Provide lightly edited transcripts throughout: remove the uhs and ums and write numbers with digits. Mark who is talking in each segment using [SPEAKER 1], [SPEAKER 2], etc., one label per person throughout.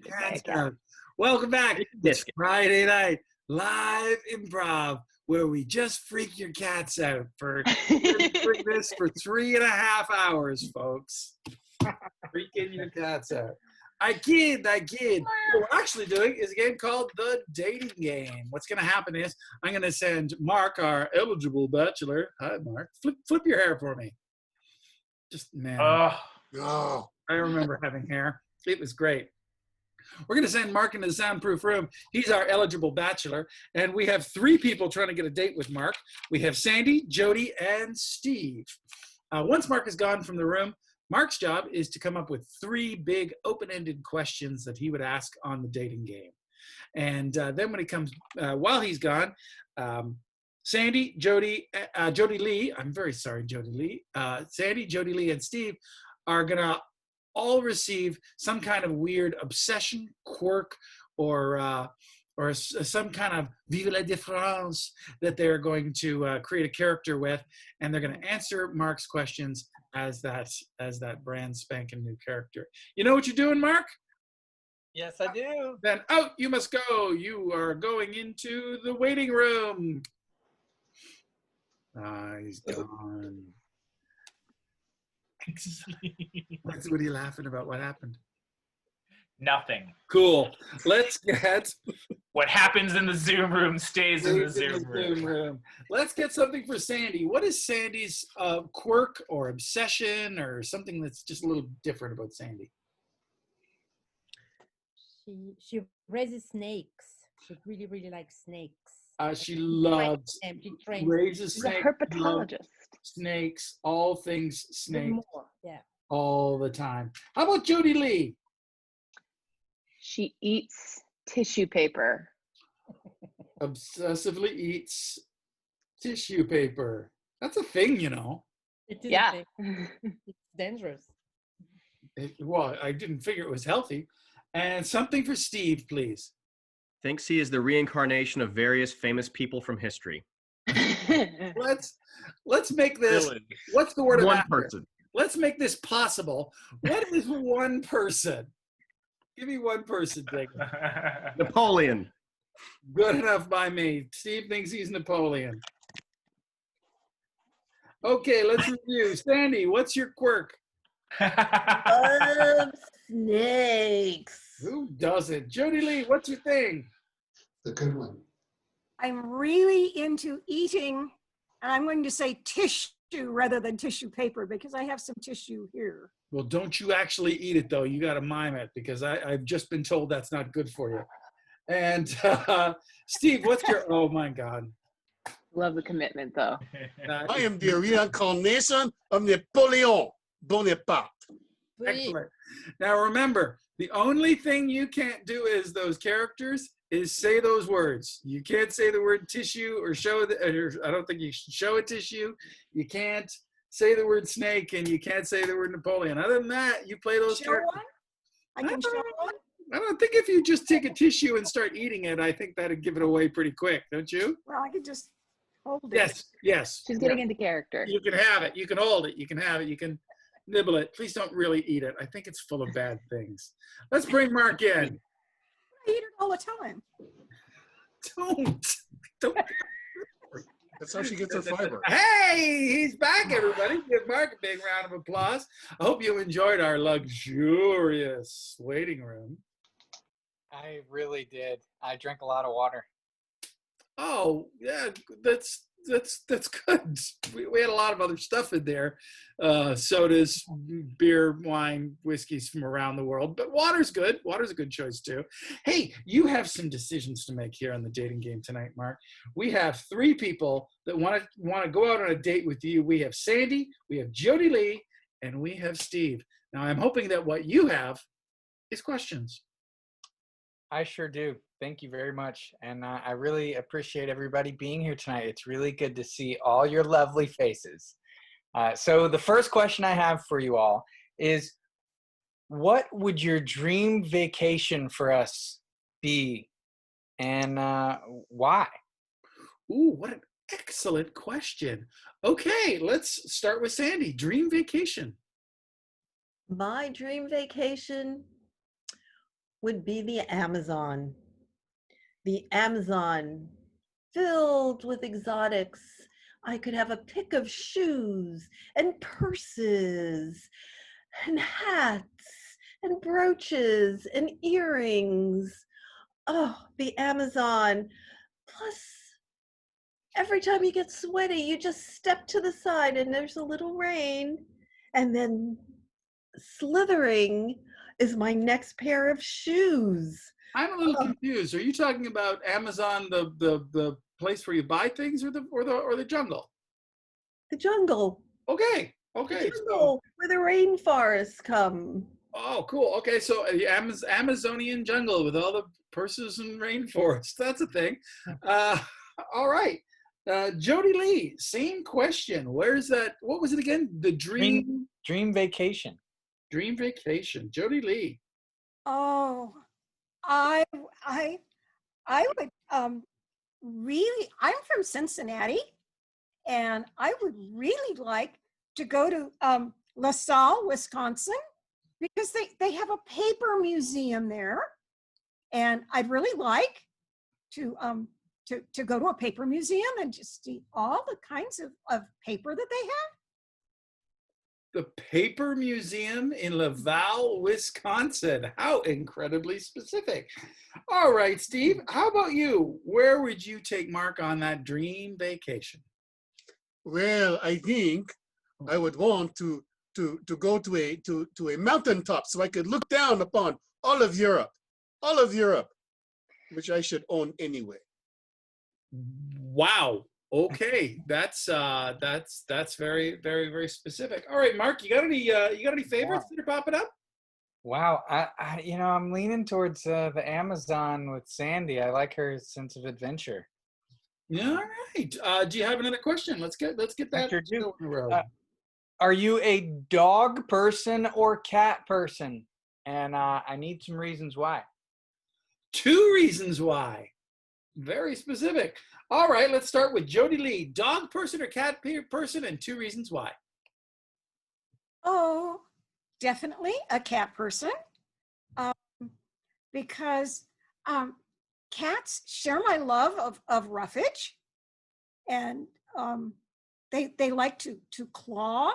[SPEAKER 1] Cats out. Welcome back. It's Friday night live improv where we just freak your cats out for this for 3.5 hours, folks. Freaking your cats out. I kid. What we're actually doing is a game called the dating game. What's going to happen is I'm going to send Mark, our eligible bachelor. Hi, Mark. Flip your hair for me. Just, man. Oh, I remember having hair. It was great. We're going to send Mark into the soundproof room. He's our eligible bachelor. And we have 3 people trying to get a date with Mark. We have Sandi, Jody, and Steve. Once Mark is gone from the room, Mark's job is to come up with 3 big open-ended questions that he would ask on the dating game. And then when he comes, while he's gone, Sandi, JodyLee, I'm very sorry, JodyLee. Sandi, JodyLee, and Steve are going to all receive some kind of weird obsession, quirk, or some kind of vive la différence that they're going to create a character with, and they're going to answer Mark's questions as that brand spanking new character. You know what you're doing, Mark?
[SPEAKER 2] Yes, I do.
[SPEAKER 1] Then out you must go. You are going into the waiting room. He's gone. What are you laughing about? What happened?
[SPEAKER 2] Nothing.
[SPEAKER 1] Cool. Let's get...
[SPEAKER 2] What happens in the Zoom room stays in the Zoom room.
[SPEAKER 1] Let's get something for Sandi. What is Sandi's quirk or obsession or something that's just a little different about Sandi?
[SPEAKER 3] She raises snakes. She really, really likes snakes.
[SPEAKER 1] She loves raises
[SPEAKER 4] She's
[SPEAKER 1] snakes.
[SPEAKER 4] a herpetologist.
[SPEAKER 1] Snakes, all things snakes.
[SPEAKER 3] Yeah.
[SPEAKER 1] All the time. How about JodyLee?
[SPEAKER 4] She eats tissue paper.
[SPEAKER 1] Obsessively eats tissue paper. That's a thing, you know.
[SPEAKER 3] It is
[SPEAKER 4] Yeah.
[SPEAKER 3] It's dangerous.
[SPEAKER 1] Well, I didn't figure it was healthy. And something for Steve, please.
[SPEAKER 5] Thinks he is the reincarnation of various famous people from history.
[SPEAKER 1] Let's make this.
[SPEAKER 5] Really?
[SPEAKER 1] What's the word?
[SPEAKER 5] One person.
[SPEAKER 1] Let's make this possible. What is one person? Give me one person, Jacob.
[SPEAKER 5] Napoleon.
[SPEAKER 1] Good enough by me. Steve thinks he's Napoleon. Okay, let's review. Sandi, what's your quirk?
[SPEAKER 6] Snakes.
[SPEAKER 1] Who doesn't? JodyLee, what's your thing?
[SPEAKER 7] The good one.
[SPEAKER 6] I'm really into eating, and I'm going to say tissue rather than tissue paper because I have some tissue here.
[SPEAKER 1] Well, don't you actually eat it, though. You got to mime it because I've just been told that's not good for you. And Steve, what's your, oh my God.
[SPEAKER 4] Love the commitment, though.
[SPEAKER 7] I am the reincarnation of Napoleon Bonaparte.
[SPEAKER 1] Excellent. Now remember, the only thing you can't do is those characters is say those words. You can't say the word tissue or show I don't think you should show a tissue. You can't say the word snake and you can't say the word Napoleon. Other than that, you play those characters.
[SPEAKER 6] I can show one.
[SPEAKER 1] I don't think if you just take a tissue and start eating it, I think that'd give it away pretty quick, don't you?
[SPEAKER 6] Well, I could just hold it.
[SPEAKER 1] Yes.
[SPEAKER 4] She's getting into character.
[SPEAKER 1] You can have it. You can hold it. You can have it. You can nibble it. Please don't really eat it. I think it's full of bad things. Let's bring Mark in.
[SPEAKER 6] I eat it all the time.
[SPEAKER 1] Don't.
[SPEAKER 7] That's how she gets her fiber.
[SPEAKER 1] Hey, he's back, everybody. Give Mark a big round of applause. I hope you enjoyed our luxurious waiting room.
[SPEAKER 2] I really did. I drank a lot of water.
[SPEAKER 1] Oh, yeah, that's good. We had a lot of other stuff in there. Sodas, beer, wine, whiskeys from around the world. But water's good. Water's a good choice, too. Hey, you have some decisions to make here on the dating game tonight, Mark. We have 3 people that want to go out on a date with you. We have Sandi, we have JodyLee, and we have Steve. Now, I'm hoping that what you have is questions.
[SPEAKER 2] I sure do. Thank you very much. And I really appreciate everybody being here tonight. It's really good to see all your lovely faces. So the first question I have for you all is, what would your dream vacation for us be? And why?
[SPEAKER 1] Ooh, what an excellent question. Okay, let's start with Sandi. Dream vacation.
[SPEAKER 6] My dream vacation
[SPEAKER 8] would be the Amazon. The Amazon filled with exotics. I could have a pick of shoes and purses and hats and brooches and earrings. Oh, the Amazon. Plus, every time you get sweaty, you just step to the side and there's a little rain. And then slithering is my next pair of shoes.
[SPEAKER 1] I'm a little confused. Are you talking about Amazon, the place where you buy things, or the jungle?
[SPEAKER 8] The jungle.
[SPEAKER 1] Okay.
[SPEAKER 8] The
[SPEAKER 1] Okay.
[SPEAKER 8] jungle where the rainforests come.
[SPEAKER 1] Oh, cool. Okay, so the Amazonian jungle with all the purses and rainforests. That's a thing. All right. JodyLee, same question. Where's that? What was it again? The dream
[SPEAKER 2] vacation.
[SPEAKER 1] Dream vacation. JodyLee.
[SPEAKER 6] Oh, I would really, I'm from Cincinnati, and I would really like to go to LaSalle, Wisconsin, because they have a paper museum there, and I'd really like to go to a paper museum and just see all the kinds of paper that they have.
[SPEAKER 1] The Paper Museum in Laval, Wisconsin. How incredibly specific. All right, Steve, how about you? Where would you take Mark on that dream vacation?
[SPEAKER 7] Well, I think I would want to go to a mountaintop so I could look down upon all of Europe, which I should own anyway.
[SPEAKER 1] Wow. Okay, that's very, very, very specific. All right, Mark, you got any favorites that are popping up?
[SPEAKER 2] Wow, I'm leaning towards the Amazon with Sandi. I like her sense of adventure.
[SPEAKER 1] Yeah, all right. Do you have another question? Let's get that.
[SPEAKER 2] Sure do.
[SPEAKER 1] In a row.
[SPEAKER 2] Are you a dog person or cat person? And I need some reasons why.
[SPEAKER 1] 2 reasons why. Very specific. All right, let's start with JodyLee. Dog person or cat person, and 2 reasons why.
[SPEAKER 6] Oh, definitely a cat person, because cats share my love of roughage, and they like to claw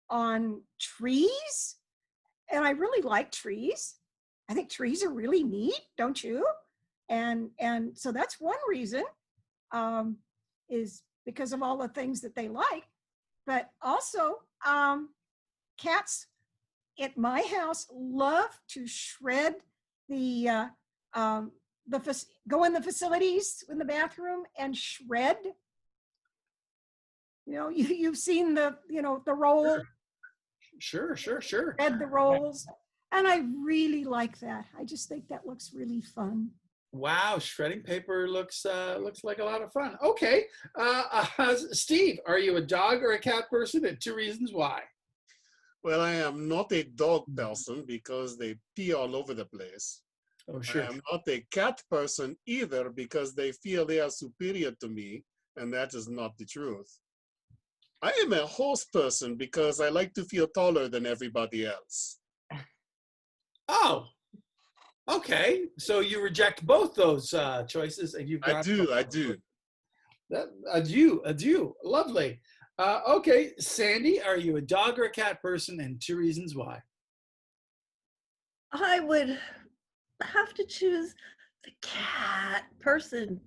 [SPEAKER 6] on trees, and I really like trees. I think trees are really neat, don't you? And so that's one reason, is because of all the things that they like. But also, cats at my house love to shred the go in the facilities in the bathroom and shred. You know, you've seen the roll.
[SPEAKER 1] Sure.
[SPEAKER 6] Shred the rolls, and I really like that. I just think that looks really fun.
[SPEAKER 1] Wow, shredding paper looks like a lot of fun. Okay, Steve, are you a dog or a cat person, and 2 reasons why?
[SPEAKER 7] Well, I am not a dog person because they pee all over the place.
[SPEAKER 1] Oh, sure.
[SPEAKER 7] I am not a cat person either because they feel they are superior to me, and that is not the truth. I am a horse person because I like to feel taller than everybody else.
[SPEAKER 1] Oh, okay. So you reject both those choices, and you've got.
[SPEAKER 7] I do.
[SPEAKER 1] Adieu. Lovely. Okay, Sandi, are you a dog or a cat person, and 2 reasons why?
[SPEAKER 8] I would have to choose the cat person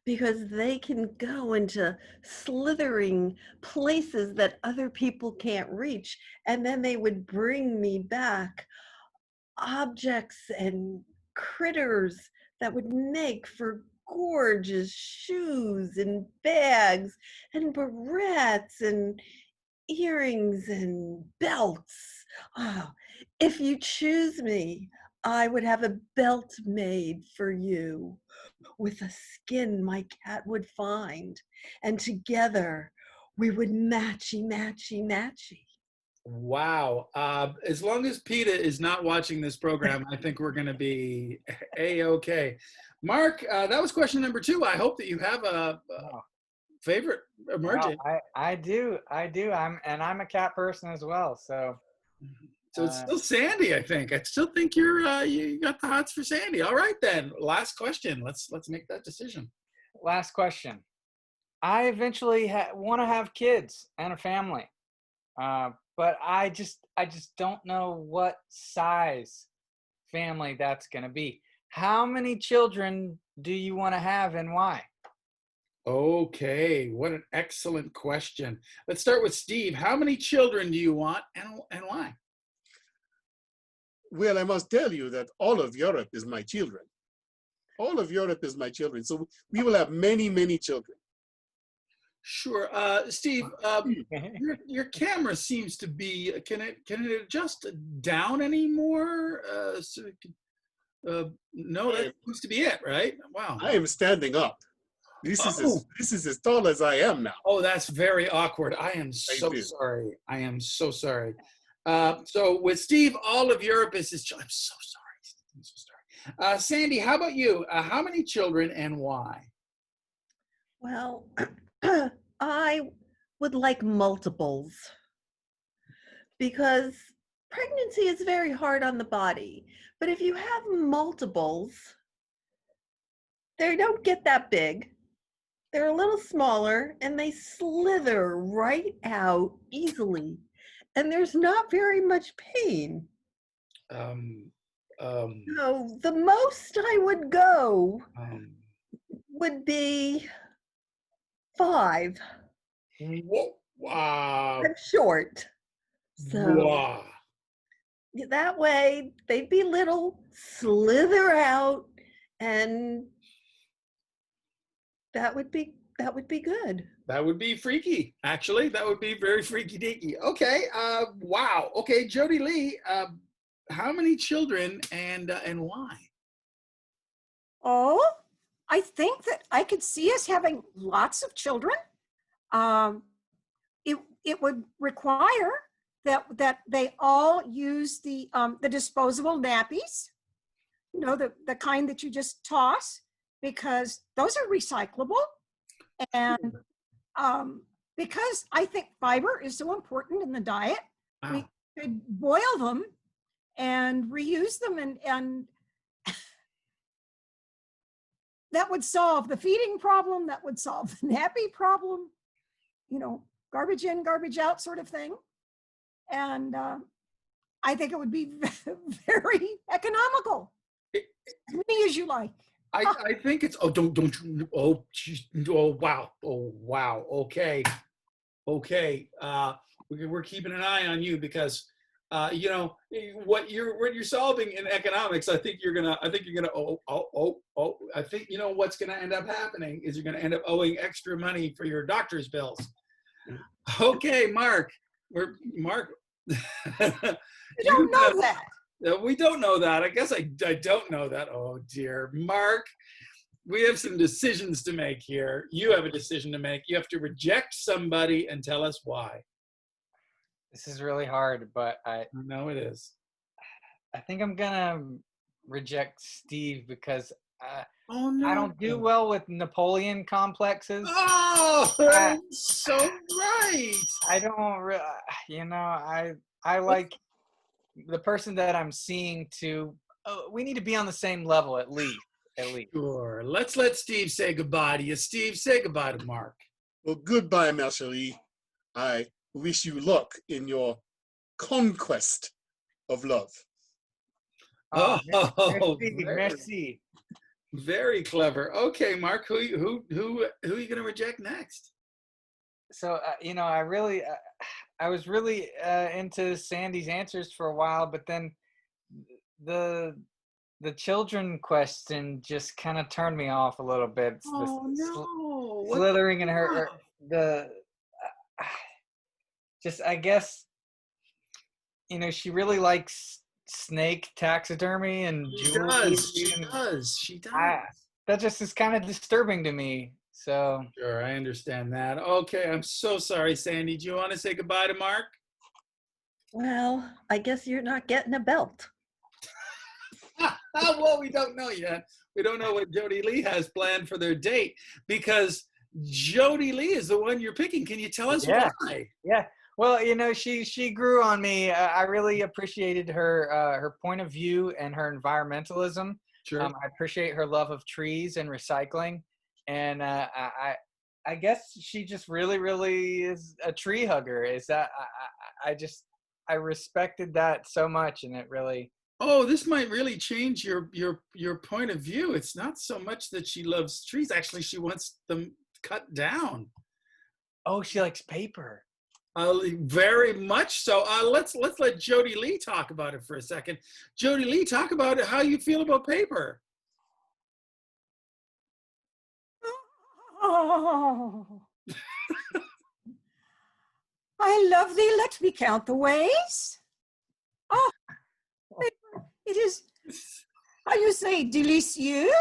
[SPEAKER 8] because they can go into slithering places that other people can't reach, and then they would bring me back objects and critters that would make for gorgeous shoes and bags and barrettes and earrings and belts. Oh, if you choose me, I would have a belt made for you with a skin my cat would find, and together we would matchy.
[SPEAKER 1] Wow. As long as PETA is not watching this program, I think we're going to be A-okay. Mark, that was question number 2. I hope that you have a favorite emerging.
[SPEAKER 2] Well, I do. I'm a cat person as well. So
[SPEAKER 1] So it's still Sandy, I think. I still think you got the hots for Sandy. All right, then. Last question. Let's make that decision.
[SPEAKER 2] Last question. I eventually want to have kids and a family, but I just don't know what size family that's going to be. How many children do you want to have and why?
[SPEAKER 1] Okay, what an excellent question. Let's start with Steve. How many children do you want and why?
[SPEAKER 7] Well, I must tell you that all of Europe is my children. All of Europe is my children. So we will have many, many children.
[SPEAKER 1] Sure. Steve, your camera seems to be, can it adjust down anymore? No, that seems to be it, right? Wow.
[SPEAKER 7] I am standing up. This is as tall as I am now.
[SPEAKER 1] Oh, that's very awkward. I am so sorry. I am so sorry. So with Steve, all of Europe is his child. I'm so sorry. I'm so sorry. Sandy, how about you? How many children and why?
[SPEAKER 8] Well, I would like multiples because pregnancy is very hard on the body. But if you have multiples, they don't get that big. They're a little smaller and they slither right out easily. And there's not very much pain. So the most I would go would be 5.
[SPEAKER 1] Wow.
[SPEAKER 8] I'm short. So
[SPEAKER 1] Wow.
[SPEAKER 8] that way they'd be little, slither out, and that would be good.
[SPEAKER 1] That would be freaky. Actually, that would be very freaky deaky. Okay. Wow. Okay, JodyLee, how many children and why?
[SPEAKER 6] Oh, I think that I could see us having lots of children. It would require that they all use the disposable nappies, you know, the kind that you just toss, because those are recyclable. And because I think fiber is so important in the diet, we could boil them and reuse them, and that would solve the feeding problem, that would solve the nappy problem, you know, garbage in, garbage out sort of thing. And I think it would be very economical. As many as you like.
[SPEAKER 1] I think it's, don't you, wow. Okay. We're keeping an eye on you because, you know, what you're solving in economics, I think you know, what's going to end up happening is you're going to end up owing extra money for your doctor's bills. Okay, Mark.
[SPEAKER 6] You don't know that.
[SPEAKER 1] We don't know that. I guess I don't know that. Oh dear. Mark, we have some decisions to make here. You have a decision to make. You have to reject somebody and tell us why.
[SPEAKER 2] This is really hard, but I
[SPEAKER 1] know it is.
[SPEAKER 2] I think I'm gonna reject Steve because I don't do
[SPEAKER 1] No.
[SPEAKER 2] well with Napoleon complexes.
[SPEAKER 1] Oh, that's so right.
[SPEAKER 2] I don't, you know, I like the person that I'm seeing to, we need to be on the same level at least.
[SPEAKER 1] Sure. Let's let Steve say goodbye to you. Steve, say goodbye to Mark.
[SPEAKER 7] Well, goodbye, ma chérie. I wish you luck in your conquest of love.
[SPEAKER 2] Merci.
[SPEAKER 1] Very clever. Okay, Mark, who are you going to reject next?
[SPEAKER 2] So, you know, I was really into Sandy's answers for a while, but then the children question just kind of turned me off a little bit. It's
[SPEAKER 1] no.
[SPEAKER 2] Slithering in her, just, I guess, you know, she really likes snake taxidermy and jewelry.
[SPEAKER 1] She does.
[SPEAKER 2] That just is kind of disturbing to me. So
[SPEAKER 1] sure, I understand that. Okay, I'm so sorry, Sandy. Do you want to say goodbye to Mark?
[SPEAKER 8] Well, I guess you're not getting a belt.
[SPEAKER 1] Well, we don't know yet. We don't know what JodyLee has planned for their date because JodyLee is the one you're picking. Can you tell us why?
[SPEAKER 2] Yeah. Well, you know, she grew on me. I really appreciated her point of view and her environmentalism.
[SPEAKER 1] Sure.
[SPEAKER 2] I appreciate her love of trees and recycling, and I guess she just really is a tree hugger. Is that I respected that so much, and it really.
[SPEAKER 1] Oh, this might really change your point of view. It's not so much that she loves trees. Actually, she wants them cut down.
[SPEAKER 2] Oh, she likes paper.
[SPEAKER 1] Very much so. Let's let JodyLee talk about it for a second. JodyLee, talk about it, how you feel about paper.
[SPEAKER 6] Oh. I love thee. Let me count the ways. Oh, it is, how you say, délicieux?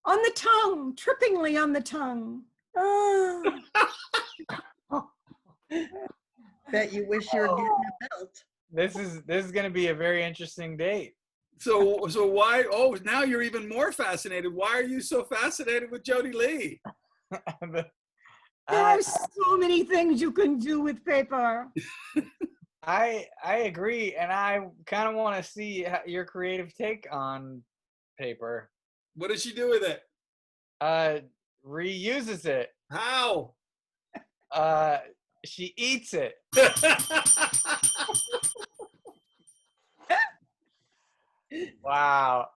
[SPEAKER 6] On the tongue, trippingly on the tongue. Oh.
[SPEAKER 8] Bet you wish you were getting a belt.
[SPEAKER 2] This is going to be a very interesting date.
[SPEAKER 1] So why? Oh, now you're even more fascinated. Why are you so fascinated with JodyLee?
[SPEAKER 6] There are so many things you can do with paper.
[SPEAKER 2] I agree, and I kind of want to see your creative take on paper.
[SPEAKER 1] What does she do with it?
[SPEAKER 2] Reuses it.
[SPEAKER 1] How?
[SPEAKER 2] She eats it. Wow.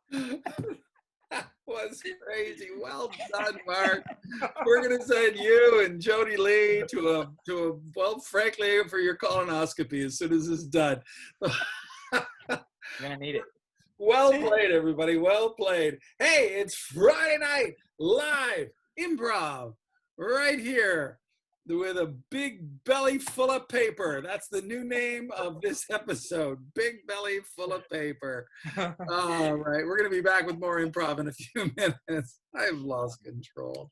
[SPEAKER 1] That was crazy. Well done, Mark. We're gonna send you and JodyLee to a well, frankly, for your colonoscopy as soon as it's done.
[SPEAKER 2] You're gonna need it.
[SPEAKER 1] Well played, everybody. Well played. Hey, it's Friday night live improv right here with a big belly full of paper. That's the new name of this episode. Big belly full of paper. All right, we're going to be back with more improv in a few minutes. I've lost control.